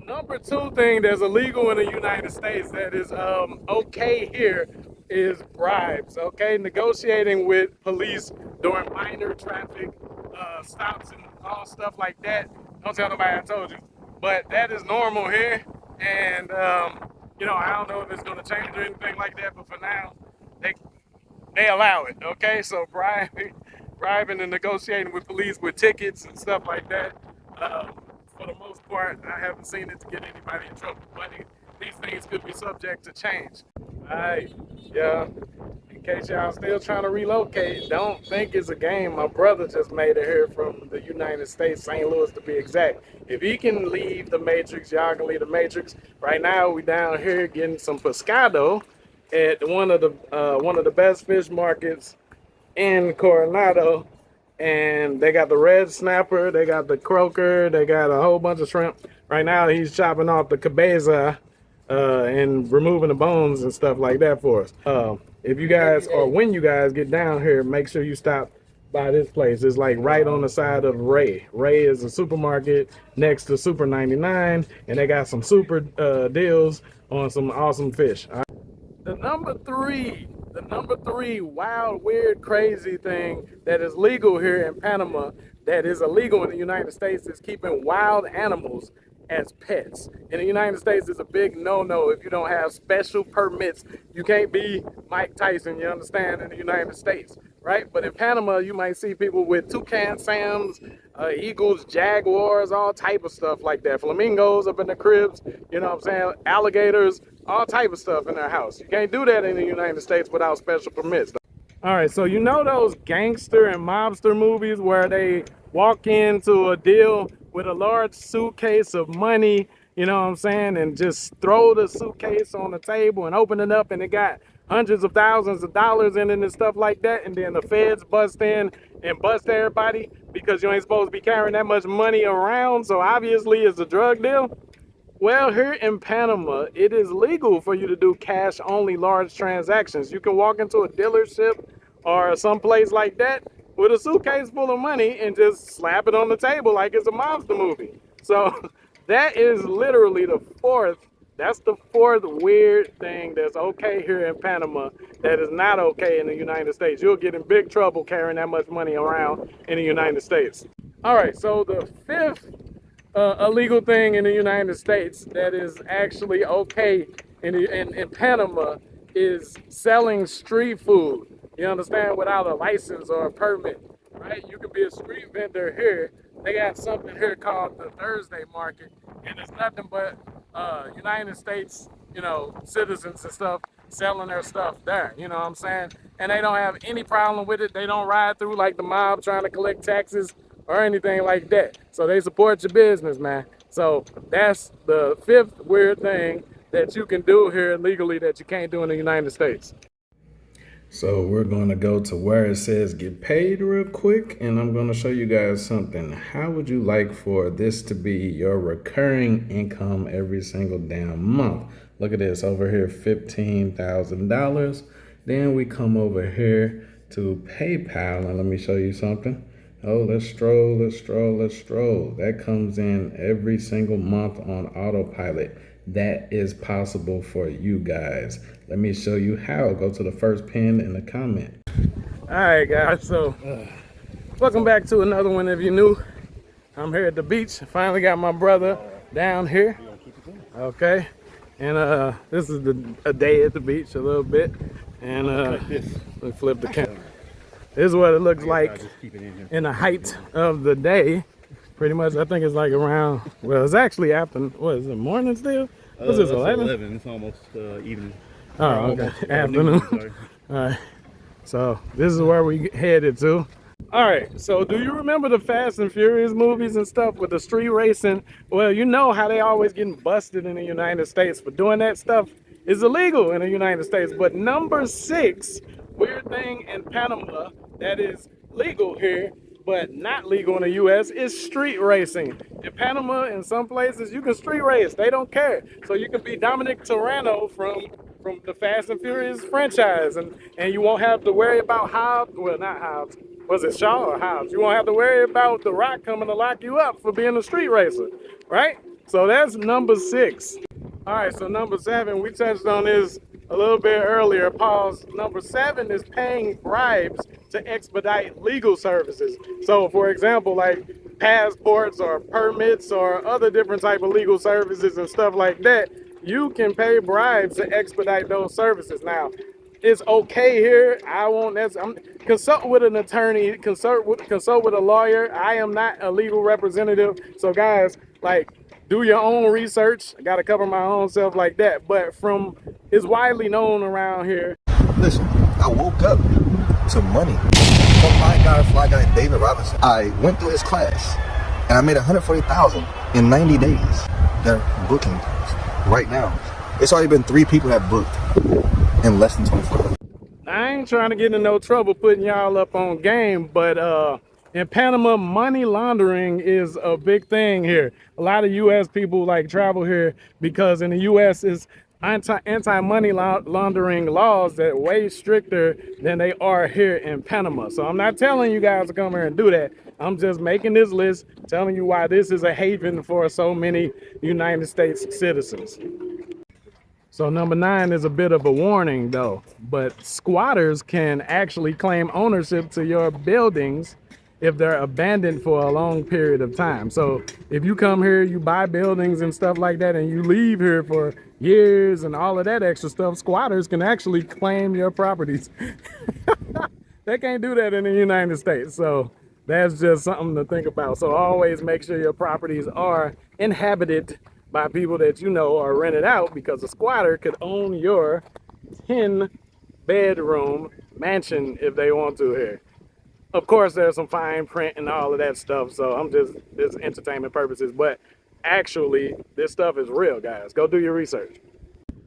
number two thing that's illegal in the United States that is okay here is bribes. Okay, negotiating with police during minor traffic stops and all stuff like that. Don't tell nobody I told you, but that is normal here. And I don't know if it's going to change or anything like that, but for now, they they allow it. Okay, so bribing and negotiating with police with tickets and stuff like that. Um, for the most part, I haven't seen it to get anybody in trouble. But these things could be subject to change. Alright, yeah. In case y'all still trying to relocate, don't think it's a game. My brother just made it here from the United States, St. Louis to be exact. If he can leave the Matrix, y'all can leave the Matrix. Right now, we down here getting some pescado at one of the best fish markets in Coronado, and they got the red snapper, they got the croaker, they got a whole bunch of shrimp. Right now, he's chopping off the cabeza and removing the bones and stuff like that for us. If you guys, or when you guys get down here, make sure you stop by this place. It's like right on the side of Ray. Ray is a supermarket next to Super 99, and they got some super deals on some awesome fish. The number three wild, weird, crazy thing that is legal here in Panama, that is illegal in the United States, is keeping wild animals as pets. In the United States, it's a big no-no if you don't have special permits. You can't be Mike Tyson, you understand, in the United States, right? But in Panama, you might see people with toucan Sams, eagles, jaguars, all type of stuff like that. Flamingos up in the cribs, you know what I'm saying? Alligators, all type of stuff in their house. You can't do that in the United States without special permits. All right, so you know those gangster and mobster movies where they walk into a deal with a large suitcase of money, you know what I'm saying, and just throw the suitcase on the table and open it up and it got hundreds of thousands of dollars in it and stuff like that, and then the feds bust in and bust everybody because you ain't supposed to be carrying that much money around, so obviously it's a drug deal. Well, here in Panama, it is legal for you to do cash only large transactions. You can walk into a dealership or someplace like that with a suitcase full of money and just slap it on the table like it's a mobster movie. So that is literally that's the fourth weird thing that's okay here in Panama that is not okay in the United States. You'll get in big trouble carrying that much money around in the United States. All right, so the fifth a legal thing in the United States that is actually okay in Panama is selling street food. You understand? Without a license or a permit, right? You can be a street vendor here. They got something here called the Thursday market, and it's nothing but United States, citizens and stuff selling their stuff there. You know what I'm saying? And they don't have any problem with it. They don't ride through like the mob trying to collect taxes or anything like that. So they support your business, man. So that's the fifth weird thing that you can do here legally that you can't do in the United States. So we're going to go to where it says get paid real quick, and I'm going to show you guys something. How would you like for this to be your recurring income every single damn month? Look at this over here, $15,000. Then we come over here to PayPal, and let me show you something. Oh, let's stroll. That comes in every single month on autopilot. That is possible for you guys. Let me show you how. Go to the first pin in the comment. All right, guys. So welcome back to another one. If you're new, I'm here at the beach. Finally got my brother down here. Okay. And this is a day at the beach a little bit. And we flip the camera. This is what it looks like in the height of the day. Pretty much, I think it's like around, well, it's actually after, what is it, morning still? What's this, 11? It's almost evening. Oh, okay, afternoon. All right, so this is where we headed to. All right, so do you remember the Fast and Furious movies and stuff with the street racing? Well, you know how they always getting busted in the United States for doing that stuff is illegal in the United States. But number 6 weird thing in Panama that is legal here but not legal in the U.S. is street racing. In Panama, in some places, you can street race. They don't care. So you can be Dominic Toretto from the Fast and Furious franchise, and you won't have to worry about Hobbs. Well, not Hobbs. Was it Shaw or Hobbs? You won't have to worry about The Rock coming to lock you up for being a street racer, right? So that's number 6. All right, so number 7, we touched on this a little bit earlier. Pause. Number 7 is paying bribes to expedite legal services. So, for example, like passports or permits or other different type of legal services and stuff like that, you can pay bribes to expedite those services. Now, it's okay here. I won't necessarily consult with an attorney, consult with a lawyer. I am not a legal representative. So guys, like, do your own research. I gotta cover my own self like that. But from it's widely known around here. Listen, I woke up to money from fly guy David Robinson. I went through his class and I made 140,000 in 90 days. They're booking right now. It's already been 3 people that booked in less than 24 hours. I ain't trying to get in no trouble putting y'all up on game, but in Panama, money laundering is a big thing here. A lot of U.S. people like travel here because in the U.S. is anti-money laundering laws that are way stricter than they are here in Panama. So I'm not telling you guys to come here and do that. I'm just making this list, telling you why this is a haven for so many United States citizens. So number 9 is a bit of a warning though, but squatters can actually claim ownership to your buildings if they're abandoned for a long period of time. So if you come here, you buy buildings and stuff like that, and you leave here for years and all of that extra stuff, squatters can actually claim your properties. They can't do that in the United States. So that's just something to think about. So always make sure your properties are inhabited by people that you know are rented out, because a squatter could own your 10-bedroom mansion if they want to here. Of course, there's some fine print and all of that stuff, so I'm just entertainment purposes, but actually this stuff is real, guys. Go do your research.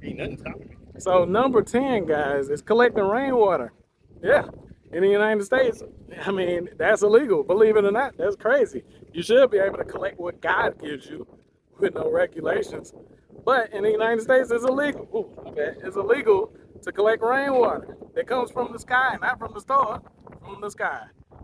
Ain't nothing stopping me. So number 10, guys, is collecting rainwater. Yeah, in the United States, I mean, that's illegal. Believe it or not, that's crazy. You should be able to collect what God gives you with no regulations. But in the United States, it's illegal. Ooh, my bad. It's illegal to collect rainwater that comes from the sky, not from the store, from the sky.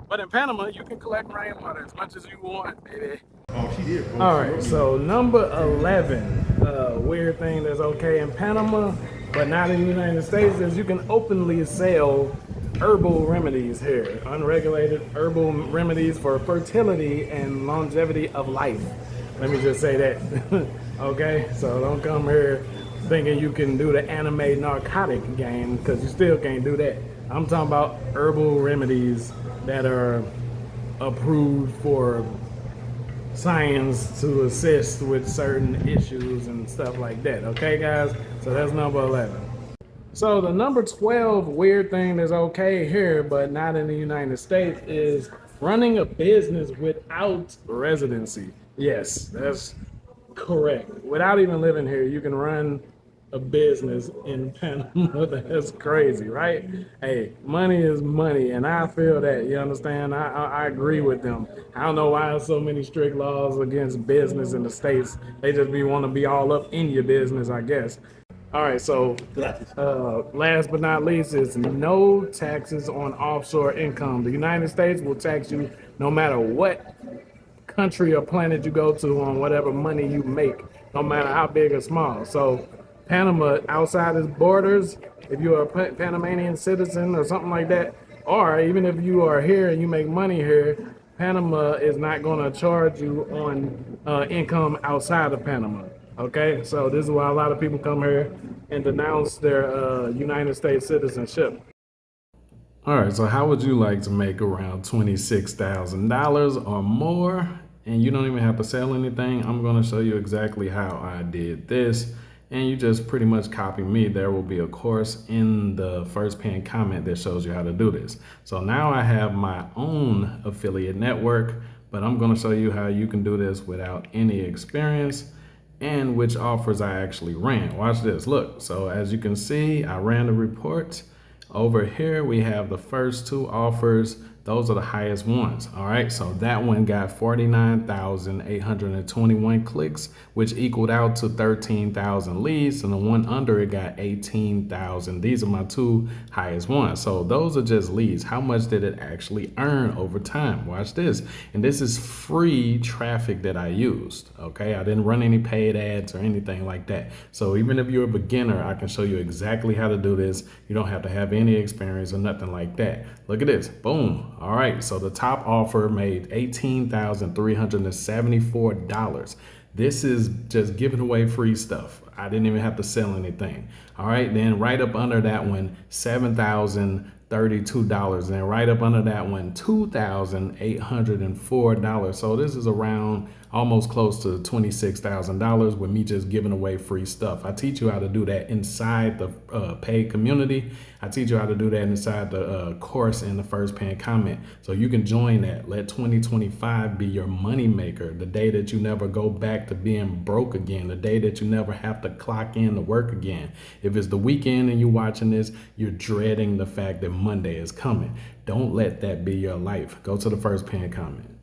But in Panama, you can collect rainwater as much as you want, baby. Oh, she did. All right, so number 11, weird thing that's okay in Panama, but not in the United States, is you can openly sell herbal remedies here. Unregulated herbal remedies for fertility and longevity of life. Let me just say that. Okay, so don't come here thinking you can do the anime narcotic game, because you still can't do that. I'm talking about herbal remedies that are approved for science to assist with certain issues and stuff like that. Okay, guys? So that's number 11. So the number 12 weird thing that's okay here, but not in the United States, is running a business without residency. Yes, that's correct. Without even living here, you can run a business in Panama. That's crazy, right? Hey, money is money, and I feel that. You understand? I agree with them. I don't know why there's so many strict laws against business in the States. They just want to be all up in your business, I guess. All right, so last but not least is no taxes on offshore income. The United States will tax you no matter what country or planet you go to on whatever money you make, no matter how big or small. So Panama, outside its borders, if you're a Panamanian citizen or something like that, or even if you are here and you make money here, Panama is not going to charge you on income outside of Panama. Okay, so this is why a lot of people come here and denounce their United States citizenship. All right, so how would you like to make around $26,000 or more, and you don't even have to sell anything? I'm going to show you exactly how I did this, and you just pretty much copy me. There will be a course in the first pinned comment that shows you how to do this. So now I have my own affiliate network, but I'm going to show you how you can do this without any experience and which offers I actually ran. Watch this. Look, so as you can see, I ran the report. Over here we have the first 2 offers Those are the highest ones. All right. So that one got 49,821 clicks, which equaled out to 13,000 leads. And the one under it got 18,000. These are my two highest ones. So those are just leads. How much did it actually earn over time? Watch this. And this is free traffic that I used. Okay. I didn't run any paid ads or anything like that. So even if you're a beginner, I can show you exactly how to do this. You don't have to have any experience or nothing like that. Look at this. Boom. All right. So the top offer made $18,374. This is just giving away free stuff. I didn't even have to sell anything. All right. Then right up under that one, $7,032. And then right up under that one, $2,804. So this is around almost close to $26,000 with me just giving away free stuff. I teach you how to do that inside the paid community. I teach you how to do that inside the course in the first pinned comment. So you can join that. Let 2025 be your money maker. The day that you never go back to being broke again. The day that you never have to clock in to work again. If it's the weekend and you're watching this, you're dreading the fact that Monday is coming. Don't let that be your life. Go to the first pinned comment.